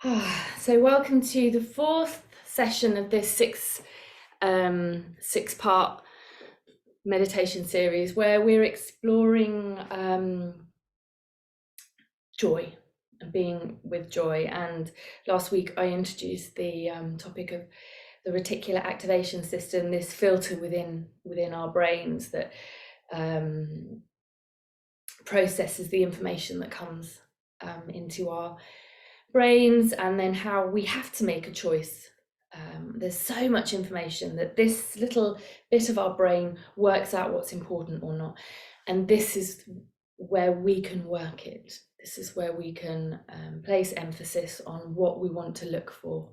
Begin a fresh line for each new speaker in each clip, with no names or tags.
So welcome to the fourth session of this six-part meditation series where we're exploring joy and being with joy. And last week I introduced the topic of the reticular activation system, this filter within our brains that processes the information that comes into our brains, and then how we have to make a choice. There's so much information that this little bit of our brain works out what's important or not, and this is where we can work it. This is where we can place emphasis on what we want to look for.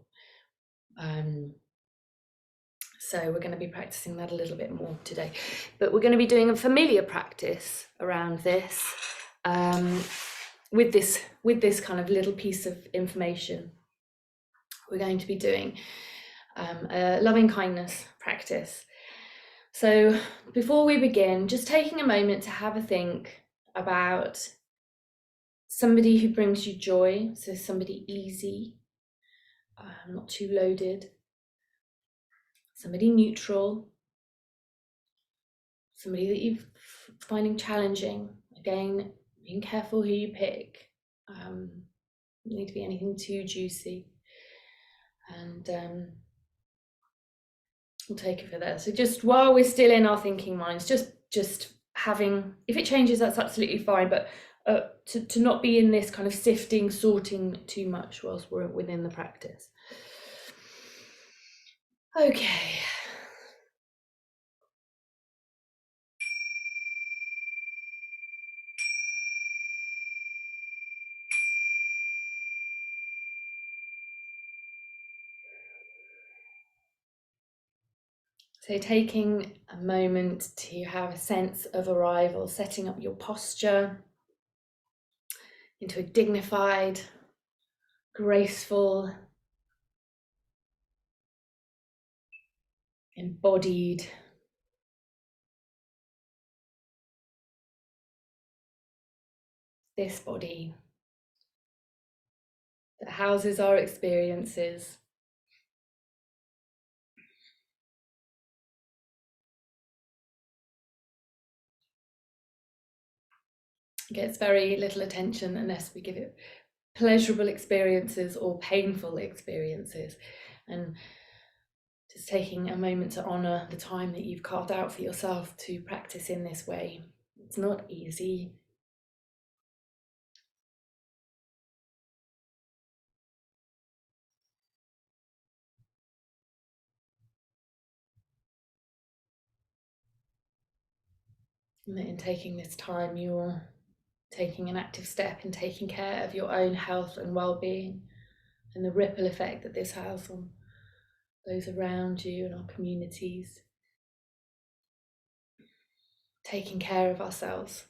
So we're going to be practicing that a little bit more today, but we're going to be doing a familiar practice around this. With this kind of little piece of information, we're going to be doing a loving kindness practice. So before we begin, just taking a moment to have a think about somebody who brings you joy. So somebody easy, not too loaded, somebody neutral, somebody that you're finding challenging. Again, being careful who you pick. Don't need to be anything too juicy, and we'll take it for there. So just while we're still in our thinking minds, just having, if it changes, that's absolutely fine, but to not be in this kind of sifting, sorting too much whilst we're within the practice. Okay. So taking a moment to have a sense of arrival, setting up your posture into a dignified, graceful, embodied, this body that houses our experiences. Gets very little attention unless we give it pleasurable experiences or painful experiences. And just taking a moment to honor the time that you've carved out for yourself to practice in this way. It's not easy. And that in taking this time, you're taking an active step in taking care of your own health and well-being, and the ripple effect that this has on those around you and our communities. Taking care of ourselves.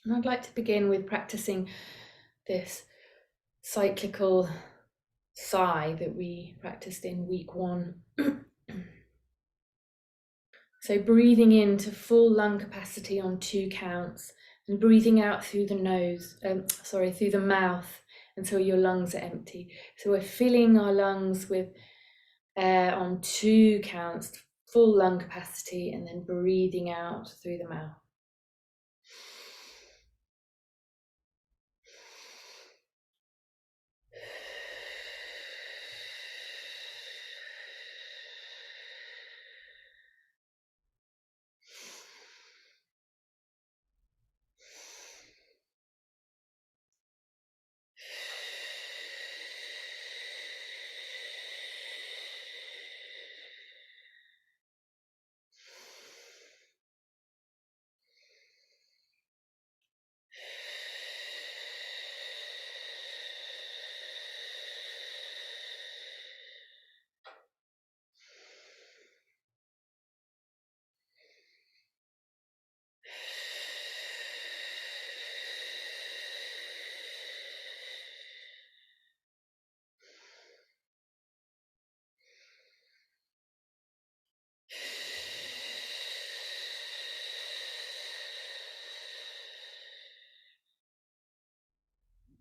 And I'd like to begin with practicing this cyclical sigh that we practiced in week 1. So breathing into full lung capacity on 2 counts, and breathing out through the nose, through the mouth until your lungs are empty. So we're filling our lungs with air on 2 counts, full lung capacity, and then breathing out through the mouth.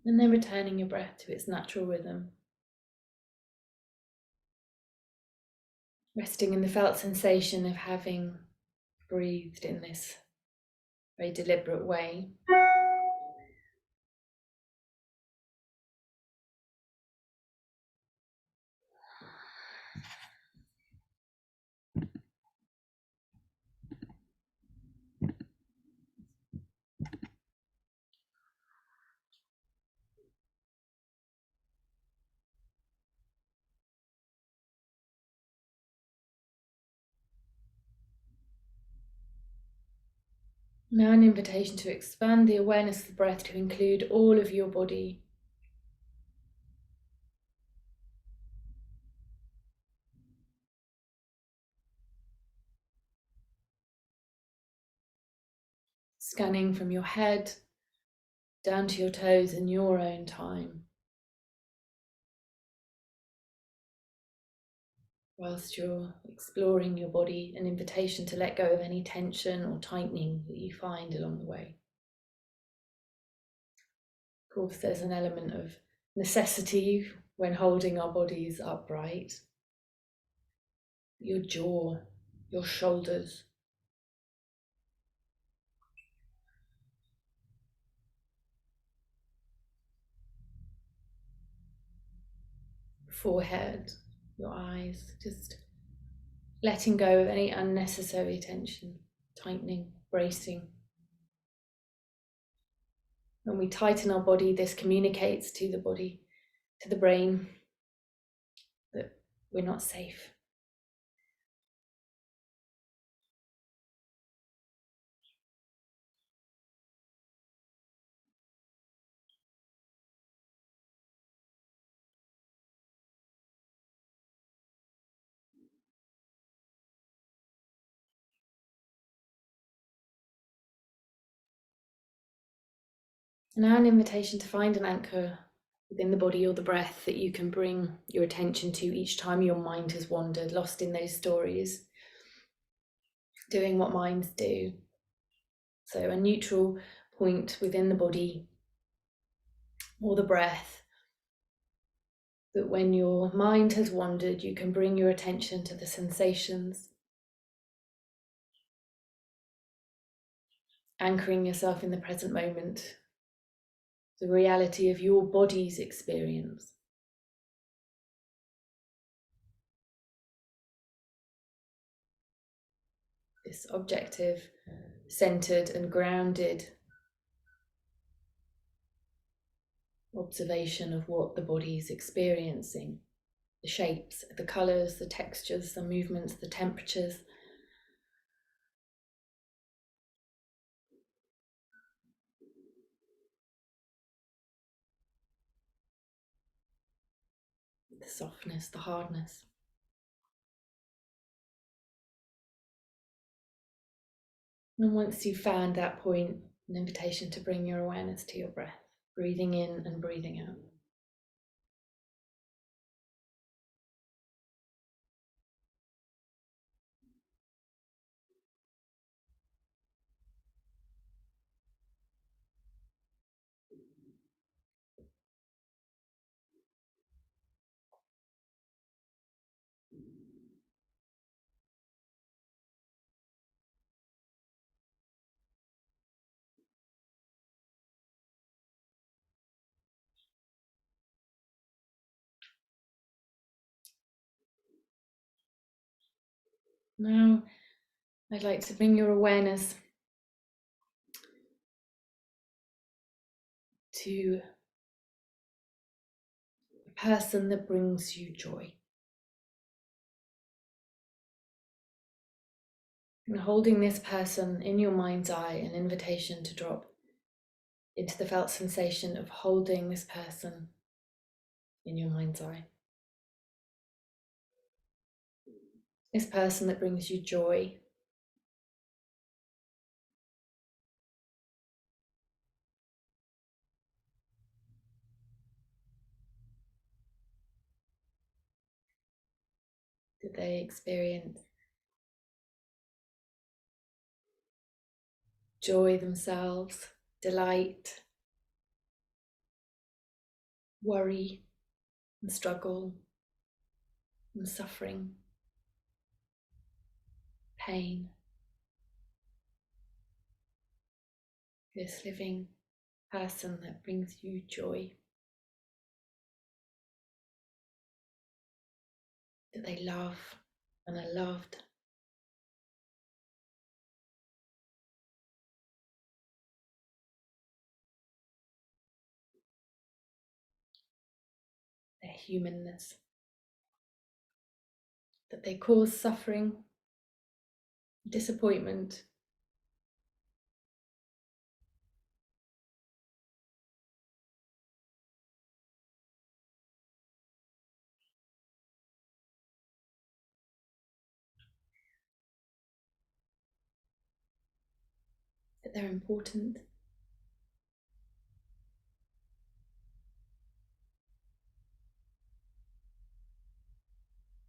And then returning your breath to its natural rhythm. Resting in the felt sensation of having breathed in this very deliberate way. Now an invitation to expand the awareness of the breath to include all of your body. Scanning from your head down to your toes in your own time. Whilst you're exploring your body, an invitation to let go of any tension or tightening that you find along the way. Of course, there's an element of necessity when holding our bodies upright. Your jaw, your shoulders, forehead, your eyes, just letting go of any unnecessary tension, tightening, bracing. When we tighten our body, this communicates to the body, to the brain, that we're not safe. Now an invitation to find an anchor within the body or the breath that you can bring your attention to each time your mind has wandered, lost in those stories, doing what minds do. So a neutral point within the body or the breath, that when your mind has wandered, you can bring your attention to the sensations, anchoring yourself in the present moment, the reality of your body's experience. This objective, centered and grounded observation of what the body is experiencing, the shapes, the colors, the textures, the movements, the temperatures. The softness, the hardness. And once you've found that point, an invitation to bring your awareness to your breath, breathing in and breathing out. Now, I'd like to bring your awareness to a person that brings you joy. And holding this person in your mind's eye, an invitation to drop into the felt sensation of holding this person in your mind's eye. This person that brings you joy. That they experience joy themselves, delight, worry and struggle and suffering, pain. This living person that brings you joy, that they love and are loved. Their humanness, that they cause suffering, disappointment, that they're important.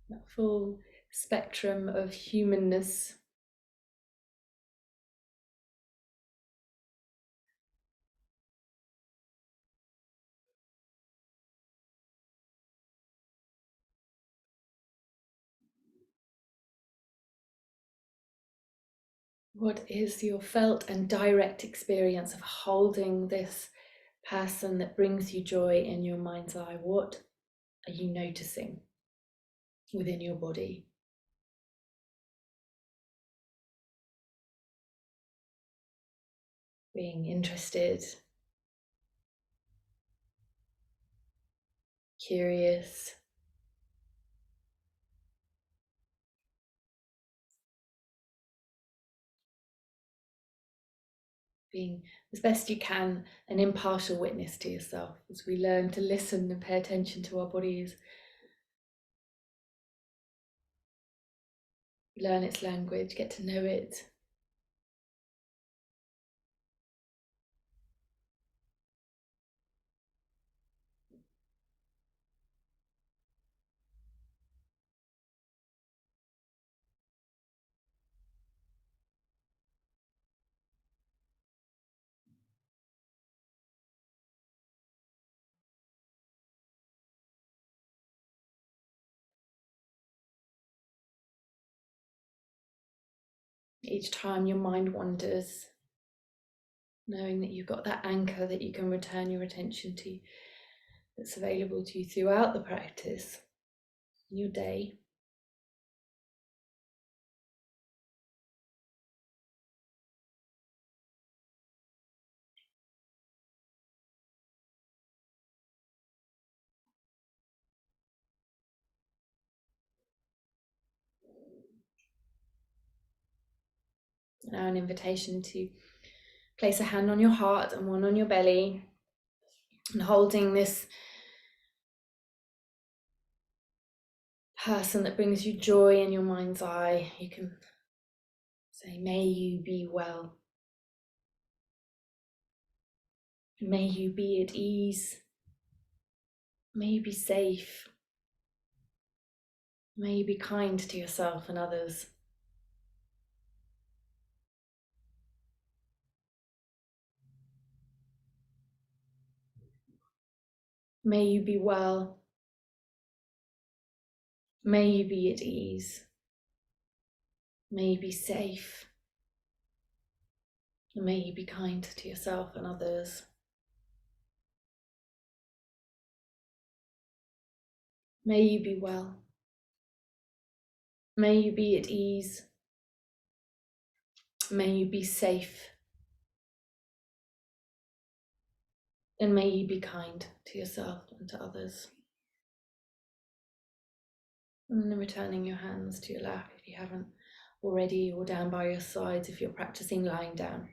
That full spectrum of humanness. What is your felt and direct experience of holding this person that brings you joy in your mind's eye? What are you noticing within your body? Being interested, curious, being as best you can an impartial witness to yourself as we learn to listen and pay attention to our bodies, learn its language, get to know it. Each time your mind wanders, knowing that you've got that anchor that you can return your attention to, that's available to you throughout the practice, your day. Now an invitation to place a hand on your heart and one on your belly, and holding this person that brings you joy in your mind's eye, you can say, may you be well. May you be at ease. May you be safe. May you be kind to yourself and others. May you be well. May you be at ease. May you be safe. And may you be kind to yourself and others. May you be well. May you be at ease. May you be safe. And may you be kind to yourself and to others. And then returning your hands to your lap if you haven't already, or down by your sides if you're practicing lying down.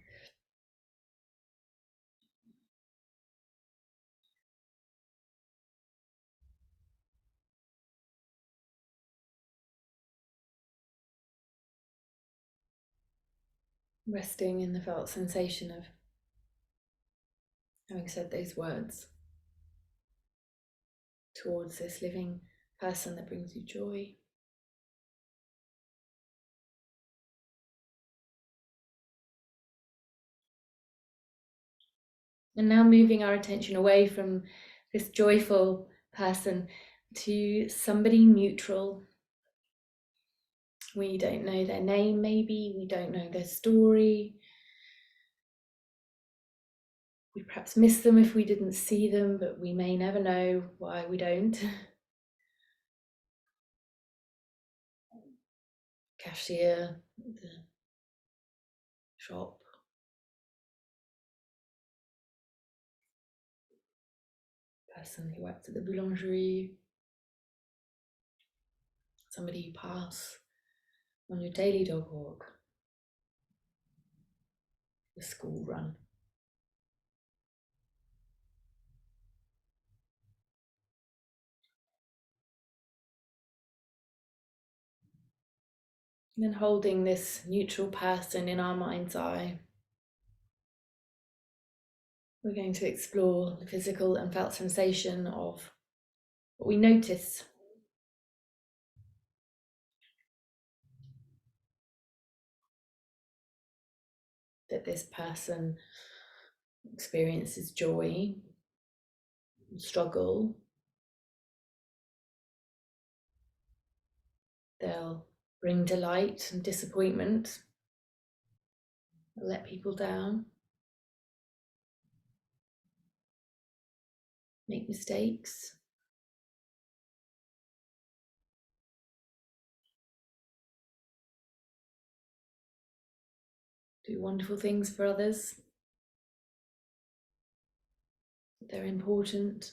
Resting in the felt sensation of having said those words towards this living person that brings you joy. And now moving our attention away from this joyful person to somebody neutral. We don't know their name, maybe, we don't know their story. We perhaps miss them if we didn't see them, but we may never know why we don't. Cashier, the shop. Person who works at the boulangerie. Somebody you pass on your daily dog walk. The school run. And then holding this neutral person in our mind's eye, we're going to explore the physical and felt sensation of what we notice. That this person experiences joy, struggle. They'll bring delight and disappointment. They'll let people down. Make mistakes. Do wonderful things for others. They're important.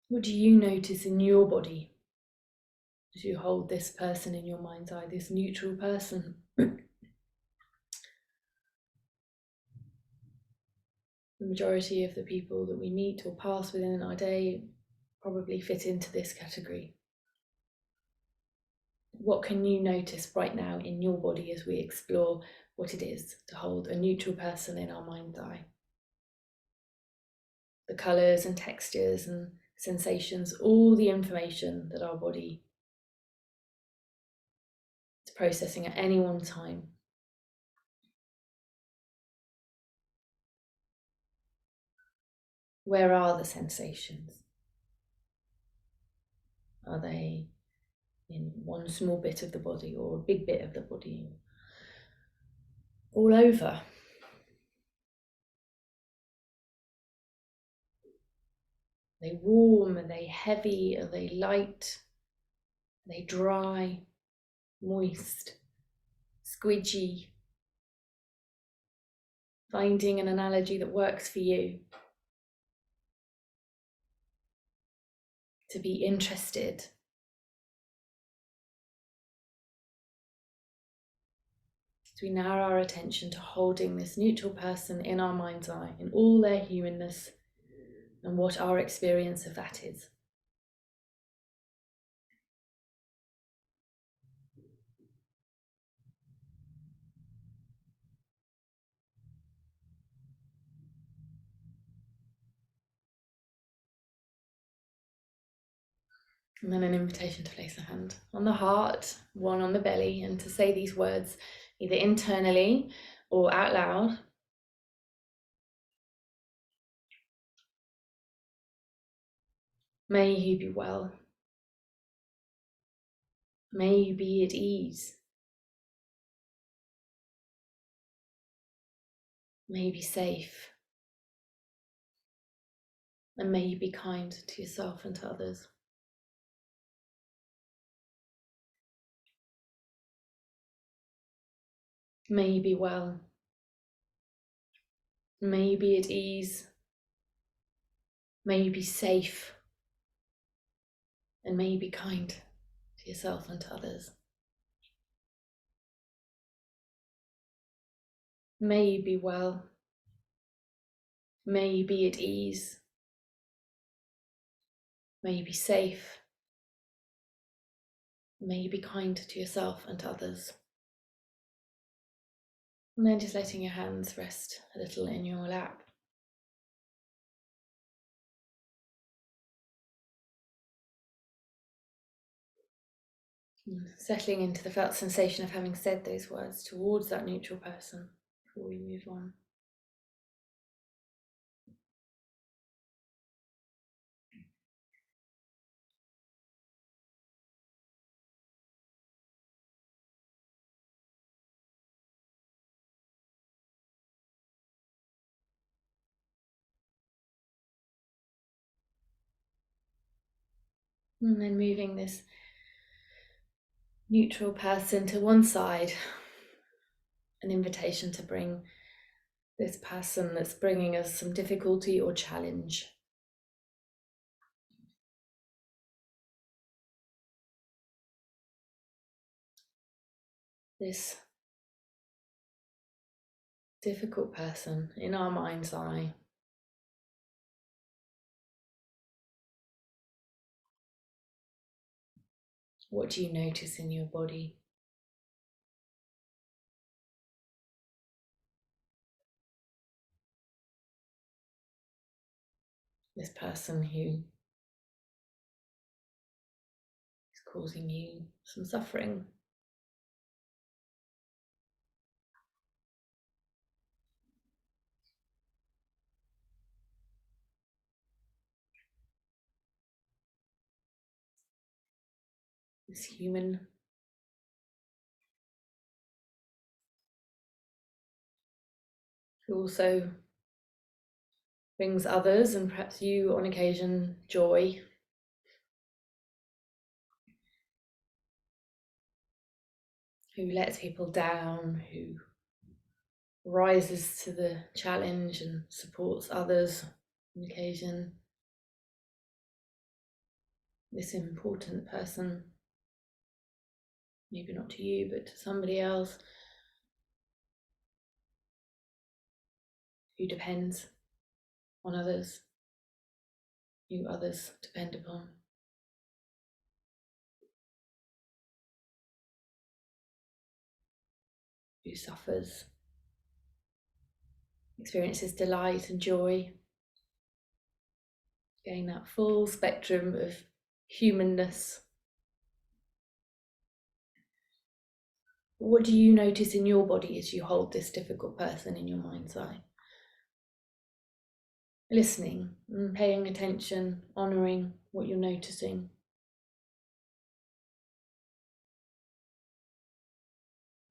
What do you notice in your body as you hold this person in your mind's eye, this neutral person? The majority of the people that we meet or pass within our day probably fit into this category. What can you notice right now in your body as we explore what it is to hold a neutral person in our mind's eye? The colours and textures and sensations, all the information that our body is processing at any one time. Where are the sensations? Are they in one small bit of the body or a big bit of the body? All over? Are they warm? Are they heavy? Are they light? Are they dry? Moist? Squidgy? Finding an analogy that works for you. To be interested. So we narrow our attention to holding this neutral person in our mind's eye, in all their humanness, and what our experience of that is. And then an invitation to place a hand on the heart, one on the belly, and to say these words either internally or out loud. May you be well. May you be at ease. May you be safe. And may you be kind to yourself and to others. May you be well. May you be at ease. May you be safe. And may you be kind to yourself and to others. May you be well. May you be at ease. May you be safe. May you be kind to yourself and to others. And then just letting your hands rest a little in your lap. Settling into the felt sensation of having said those words towards that neutral person before we move on. And then moving this neutral person to one side, an invitation to bring this person that's bringing us some difficulty or challenge. This difficult person in our mind's eye. What do you notice in your body? This person who is causing you some suffering. This human who also brings others, and perhaps you on occasion, joy. Who lets people down, who rises to the challenge and supports others on occasion. This important person, maybe not to you, but to somebody else, who depends on others, who others depend upon. Who suffers, experiences delight and joy. Again, that full spectrum of humanness. What do you notice in your body as you hold this difficult person in your mind's eye? Listening and paying attention, honouring what you're noticing.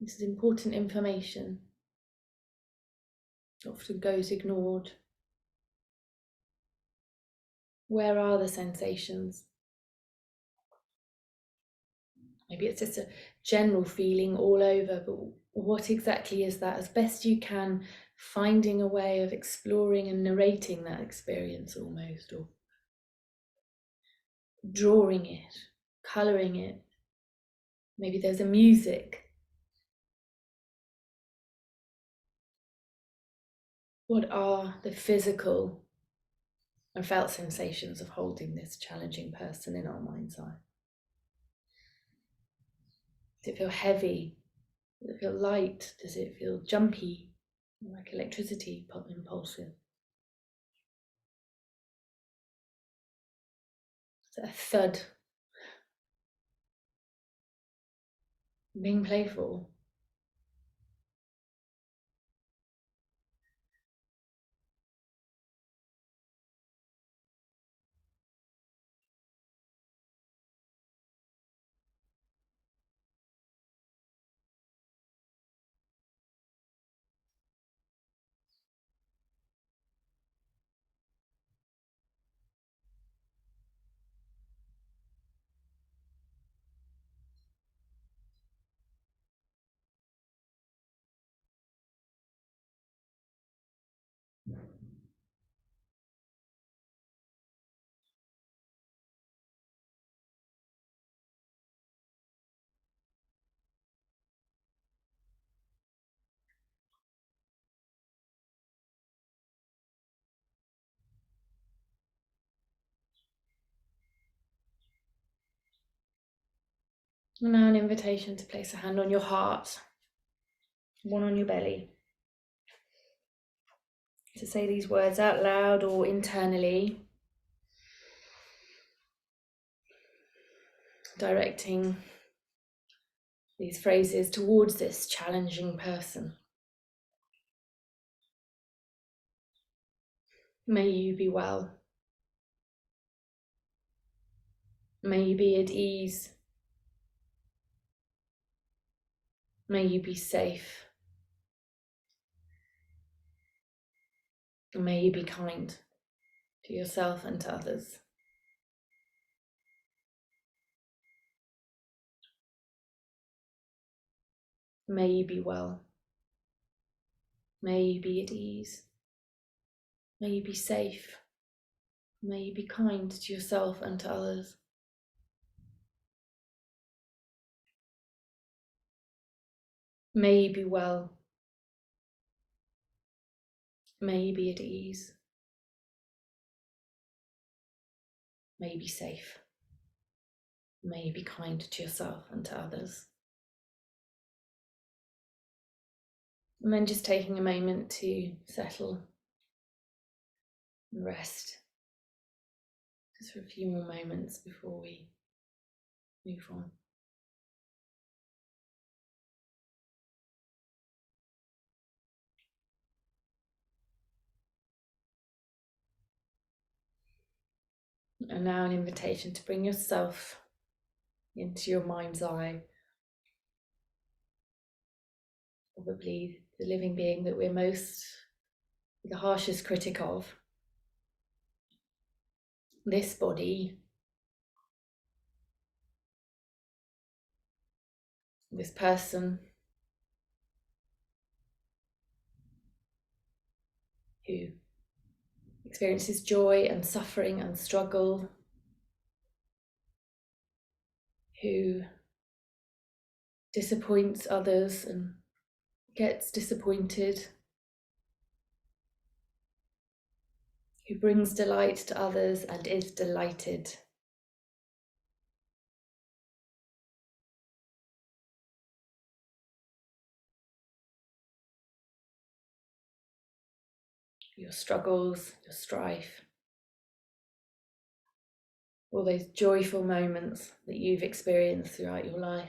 This is important information. Often goes ignored. Where are the sensations? Maybe it's just a general feeling all over, but what exactly is that? As best you can, finding a way of exploring and narrating that experience almost, or drawing it, colouring it. Maybe there's a music. What are the physical and felt sensations of holding this challenging person in our mind's eye? Does it feel heavy? Does it feel light? Does it feel jumpy, like electricity, impulsive? Is it a thud? Being playful? And now an invitation to place a hand on your heart, one on your belly. to say these words out loud or internally, directing these phrases towards this challenging person. May you be well. May you be at ease. May you be safe. And may you be kind to yourself and to others. May you be well. May you be at ease. May you be safe. May you be kind to yourself and to others. May you be well. May you be at ease. May you be safe. May you be kind to yourself and to others. And then just taking a moment to settle and rest. Just for a few more moments before we move on. And now an invitation to bring yourself into your mind's eye. Probably the living being that we're most, the harshest critic of. This body, this person who experiences joy and suffering and struggle, who disappoints others and gets disappointed, who brings delight to others and is delighted. Your struggles, your strife, all those joyful moments that you've experienced throughout your life.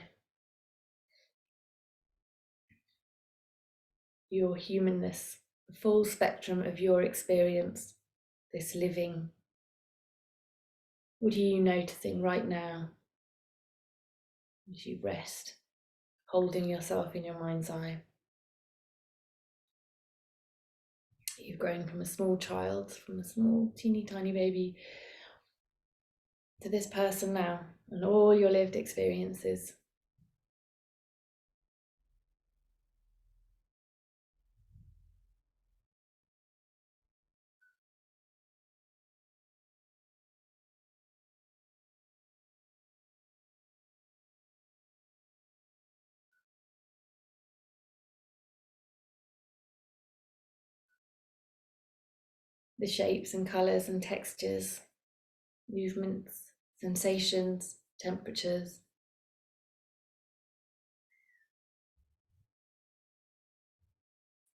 Your humanness, the full spectrum of your experience, this living. What are you noticing right now as you rest, holding yourself in your mind's eye? You've grown from a small child, from a small, teeny tiny baby, to this person now, and all your lived experiences. The shapes and colours and textures, movements, sensations, temperatures.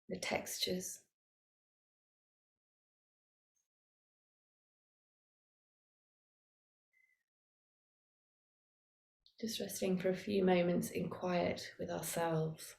The textures. Just resting for a few moments in quiet with ourselves.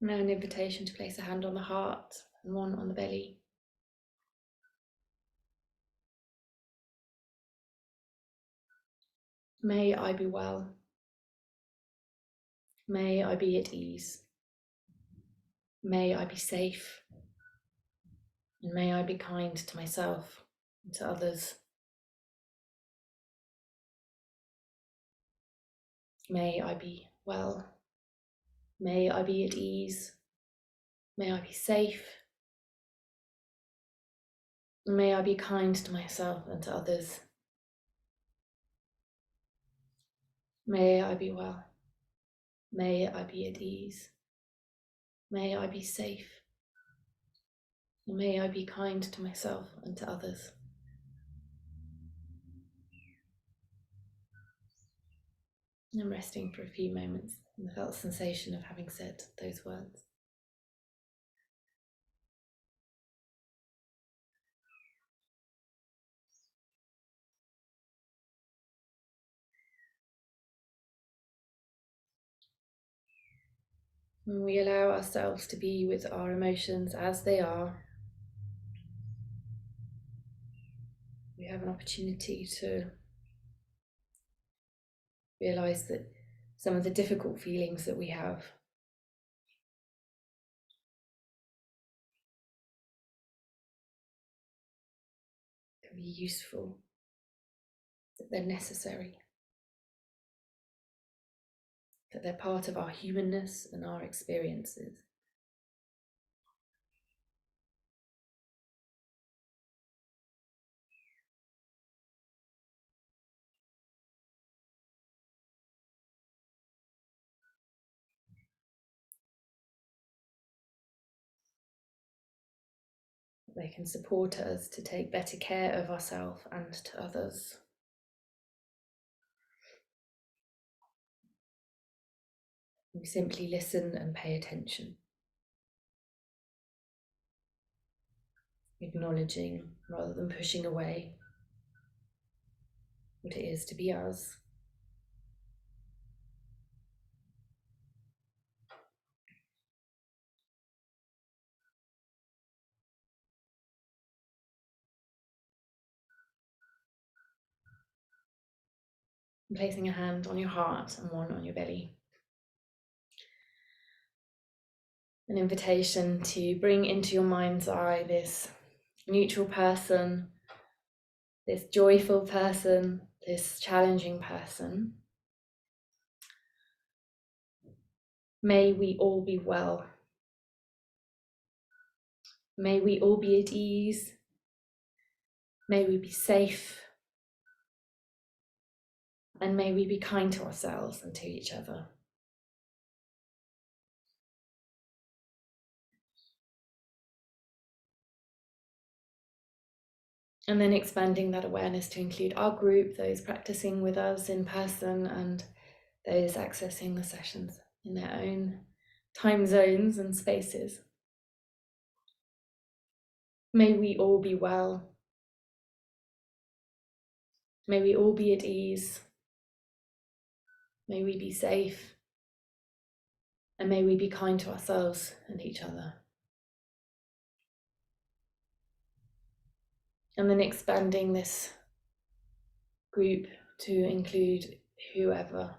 Now an invitation to place a hand on the heart and one on the belly. May I be well. May I be at ease. May I be safe. And may I be kind to myself and to others. May I be well. May I be at ease. May I be safe. And may I be kind to myself and to others. May I be well. May I be at ease. May I be safe. And may I be kind to myself and to others. I'm resting for a few moments in the felt sensation of having said those words. When we allow ourselves to be with our emotions as they are, we have an opportunity to realize that some of the difficult feelings that we have can be useful, that they're necessary, that they're part of our humanness and our experiences. They can support us to take better care of ourselves and to others. We simply listen and pay attention, acknowledging rather than pushing away what it is to be us. And placing a hand on your heart and one on your belly. An invitation to bring into your mind's eye this neutral person, this joyful person, this challenging person. May we all be well. May we all be at ease. May we be safe. And may we be kind to ourselves and to each other. And then expanding that awareness to include our group, those practicing with us in person and those accessing the sessions in their own time zones and spaces. May we all be well. May we all be at ease. May we be safe. And may we be kind to ourselves and each other. And then expanding this group to include whoever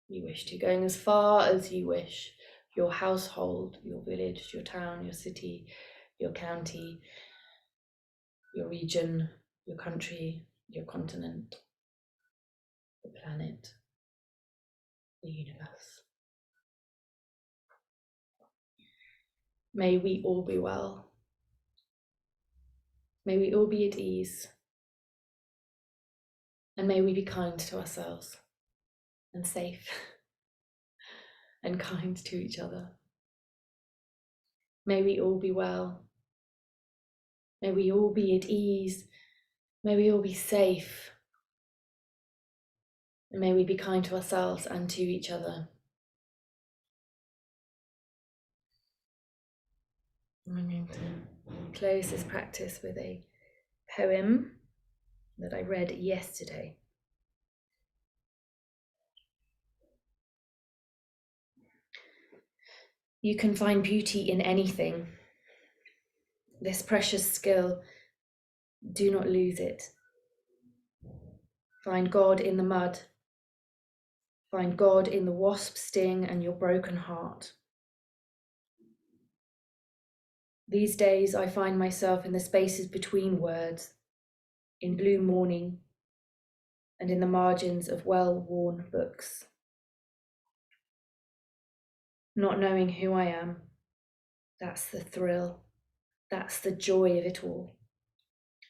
you wish to, going as far as you wish, your household, your village, your town, your city, your county, your region, your country, your continent, the planet, the universe. May we all be well. May we all be at ease. And may we be kind to ourselves and safe and kind to each other. May we all be well. May we all be at ease. May we all be safe. And may we be kind to ourselves and to each other. I'm going to close this practice with a poem that I read yesterday. You can find beauty in anything. This precious skill, do not lose it. Find God in the mud. Find God in the wasp sting and your broken heart. These days I find myself in the spaces between words, in blue morning, and in the margins of well-worn books. Not knowing who I am, that's the thrill, that's the joy of it all.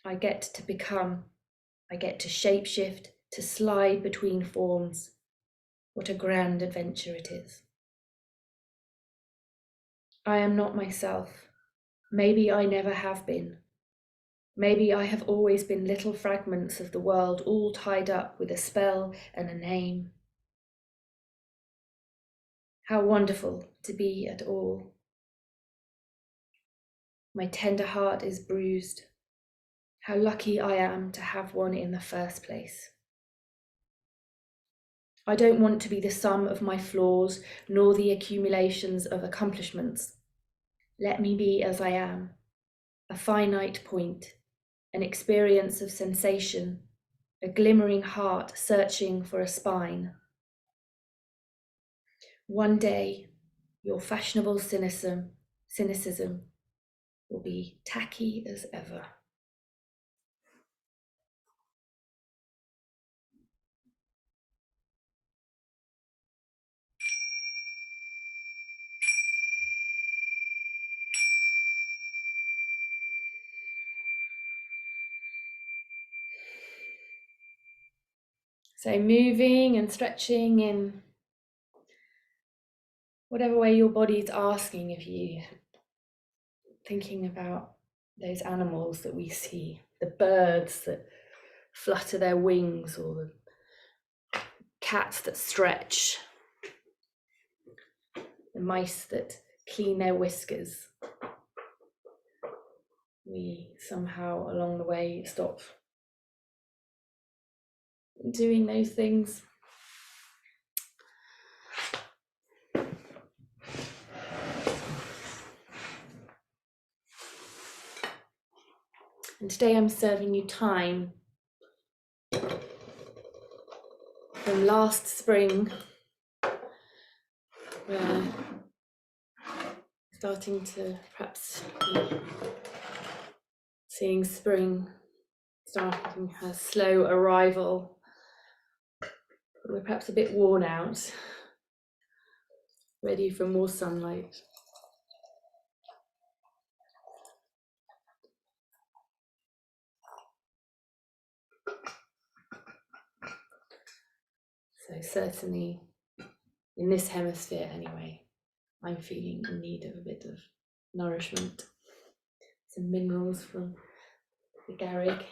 I get to become, I get to shapeshift, to slide between forms. What a grand adventure it is. I am not myself. Maybe I never have been. Maybe I have always been little fragments of the world, all tied up with a spell and a name. How wonderful to be at all. My tender heart is bruised. How lucky I am to have one in the first place. I don't want to be the sum of my flaws, nor the accumulations of accomplishments. Let me be as I am, a finite point, an experience of sensation, a glimmering heart searching for a spine. One day, your fashionable cynicism will be tacky as ever. So moving and stretching in whatever way your body's asking of you, thinking about those animals that we see, the birds that flutter their wings, or the cats that stretch, the mice that clean their whiskers. We somehow along the way stop doing those things. And today I'm serving you time from last spring, where starting to perhaps be seeing spring starting her slow arrival. We're perhaps a bit worn out, ready for more sunlight. So certainly in this hemisphere anyway, I'm feeling in need of a bit of nourishment. Some minerals from the garrig.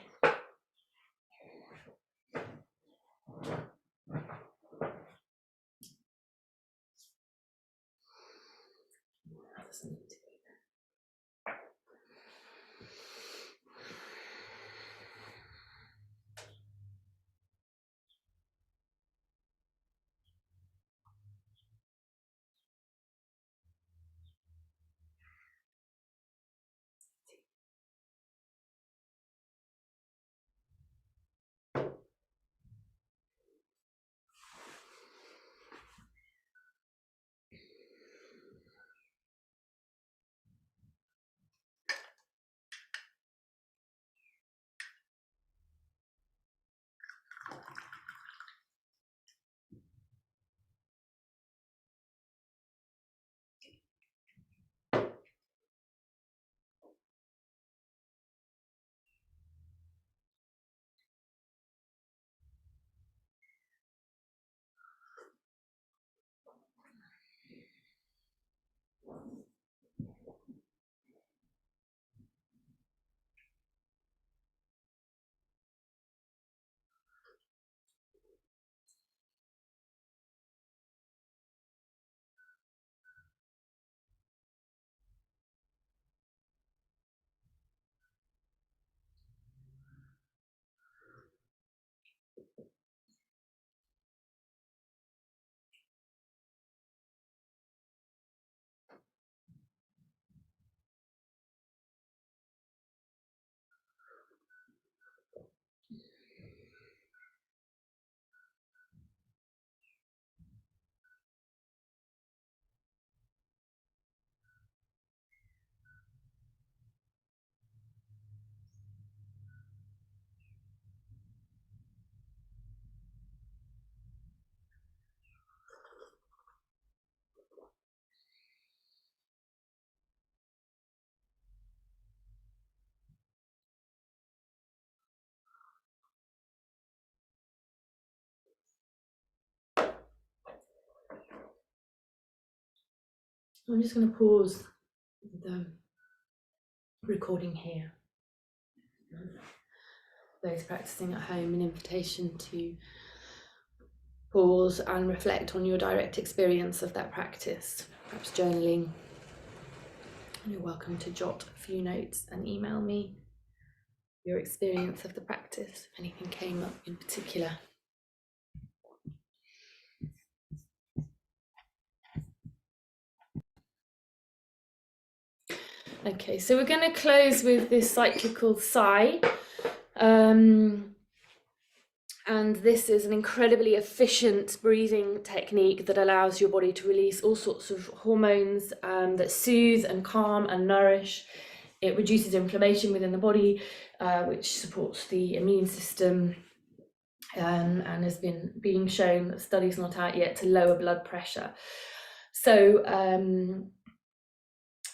I'm just going to pause the recording here. Those practicing at home, an invitation to pause and reflect on your direct experience of that practice, perhaps journaling. And you're welcome to jot a few notes and email me your experience of the practice, if anything came up in particular. Okay, so we're going to close with this cyclical sigh. And this is an incredibly efficient breathing technique that allows your body to release all sorts of hormones that soothe and calm and nourish. It reduces inflammation within the body, which supports the immune system, and has been being shown, studies not out yet, to lower blood pressure. So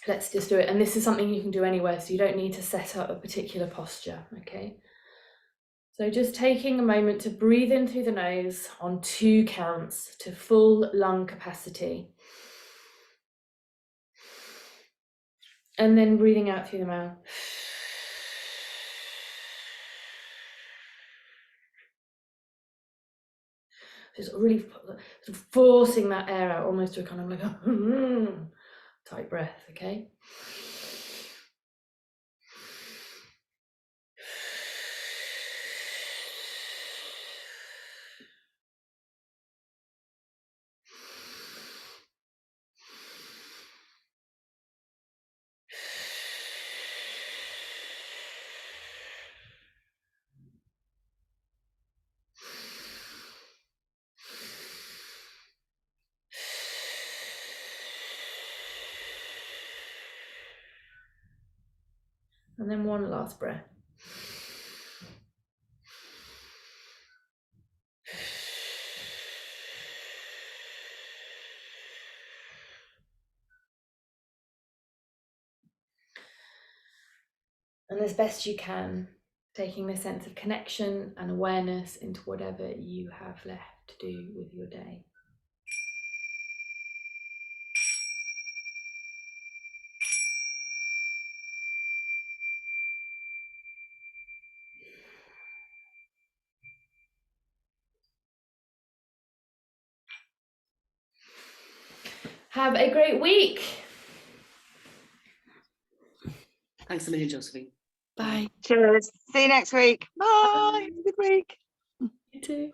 let's just do it. And this is something you can do anywhere, so you don't need to set up a particular posture, okay? So just taking a moment to breathe in through the nose on 2 counts to full lung capacity. And then breathing out through the mouth. Just really sort of forcing that air out, almost to a kind of like a tight breath, okay? And then one last breath. And as best you can, taking the sense of connection and awareness into whatever you have left to do with your day. Have a great week.
Thanks a million, Josephine.
Bye.
Cheers. See you next week. Bye. Have a good week.
You too.